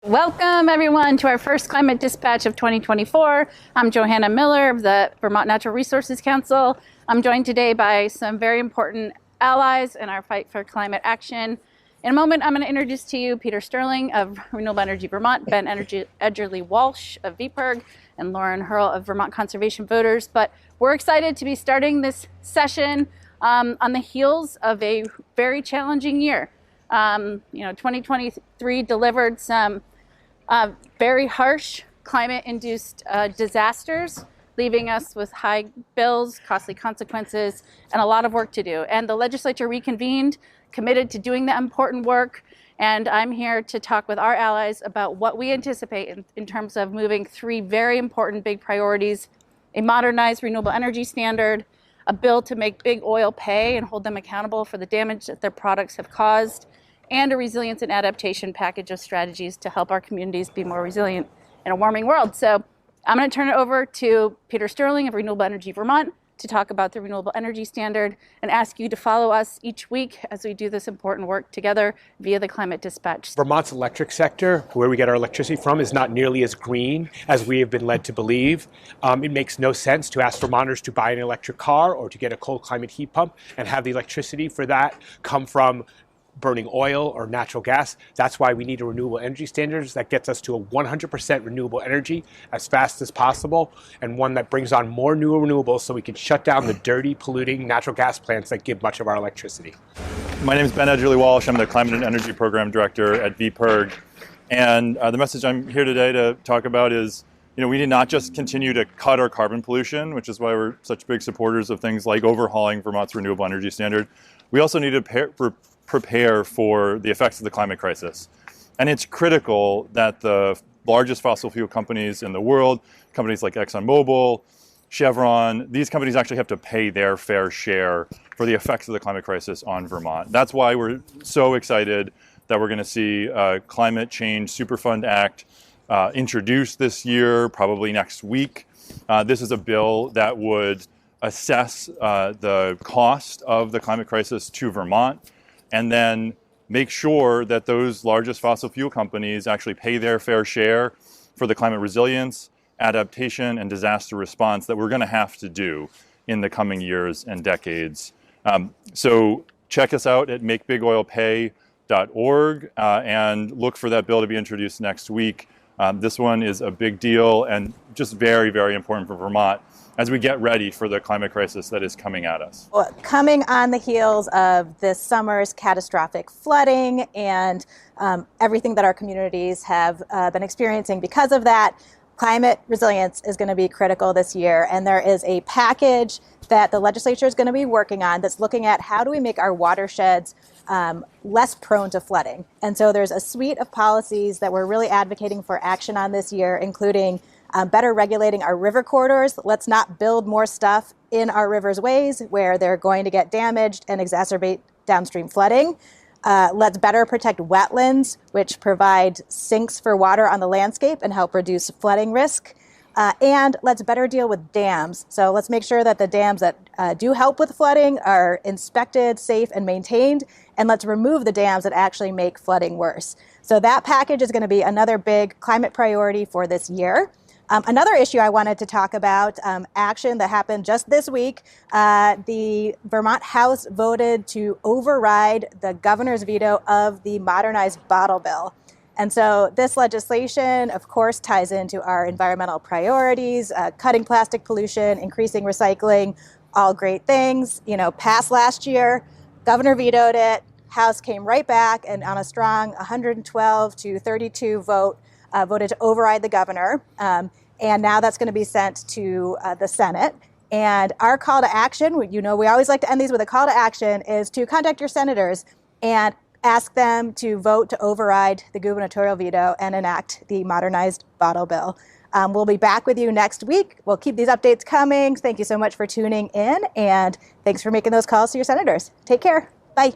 Welcome everyone to our first climate dispatch of 2024. I'm Johanna Miller of the Vermont Natural Resources Council. I'm joined today by some very important allies in our fight for climate action. In a moment, I'm going to introduce to you Peter Sterling of Renewable Energy Vermont, Ben Edgerly Walsh of VPIRG, and Hierl of Vermont Conservation Voters. But we're excited to be starting this session on the heels of a very challenging year. 2023 delivered some very harsh climate-induced disasters, leaving us with high bills, costly consequences, and a lot of work to do. And the legislature reconvened, committed to doing the important work, and I'm here to talk with our allies about what we anticipate in terms of moving three very important big priorities: a modernized renewable energy standard, a bill to make big oil pay and hold them accountable for the damage that their products have caused, and a resilience and adaptation package of strategies to help our communities be more resilient in a warming world. So I'm going to turn it over to Peter Sterling of Renewable Energy Vermont to talk about the Renewable Energy Standard and ask you to follow us each week as we do this important work together via the Climate Dispatch. Vermont's electric sector, where we get our electricity from, is not nearly as green as we have been led to believe. It makes no sense to ask Vermonters to buy an electric car or to get a cold climate heat pump and have the electricity for that come from burning oil or natural gas. That's why we need a renewable energy standards that gets us to a 100% renewable energy as fast as possible, and one that brings on more new renewables so we can shut down the dirty, polluting natural gas plants that give much of our electricity. My name is Ben Edgerly Walsh. I'm the Climate and Energy Program Director at VPIRG. And the message I'm here today to talk about is, we need not just continue to cut our carbon pollution, which is why we're such big supporters of things like overhauling Vermont's renewable energy standard. We also need to prepare for the effects of the climate crisis. And it's critical that the largest fossil fuel companies in the world, companies like ExxonMobil, Chevron, these companies actually have to pay their fair share for the effects of the climate crisis on Vermont. That's why we're so excited that we're going to see a Climate Change Superfund Act introduced this year, probably next week. This is a bill that would assess the cost of the climate crisis to Vermont, and then make sure that those largest fossil fuel companies actually pay their fair share for the climate resilience, adaptation, and disaster response that we're going to have to do in the coming years and decades. So check us out at makebigoilpay.org and look for that bill to be introduced next week. This one is a big deal and just very, very important for Vermont as we get ready for the climate crisis that is coming at us. Well, coming on the heels of this summer's catastrophic flooding and everything that our communities have been experiencing because of that, climate resilience is going to be critical this year. And there is a package that the legislature is going to be working on that's looking at how do we make our watersheds less prone to flooding. And so there's a suite of policies that we're really advocating for action on this year, including better regulating our river corridors. Let's not build more stuff in our rivers' ways where they're going to get damaged and exacerbate downstream flooding. Let's better protect wetlands, which provide sinks for water on the landscape and help reduce flooding risk. And let's better deal with dams. So let's make sure that the dams that do help with flooding are inspected, safe, and maintained. And let's remove the dams that actually make flooding worse. So that package is going to be another big climate priority for this year. Another issue I wanted to talk about, action that happened just this week, the Vermont House voted to override the governor's veto of the modernized bottle bill. And so this legislation, of course, ties into our environmental priorities, cutting plastic pollution, increasing recycling, all great things. Passed last year, governor vetoed it, House came right back, and on a strong 112 to 32 vote, voted to override the governor. And now that's going to be sent to the Senate. And our call to action, we always like to end these with a call to action, is to contact your senators and ask them to vote to override the gubernatorial veto and enact the modernized bottle bill. We'll be back with you next week. We'll keep these updates coming. Thank you so much for tuning in, and thanks for making those calls to your senators. Take care. Bye.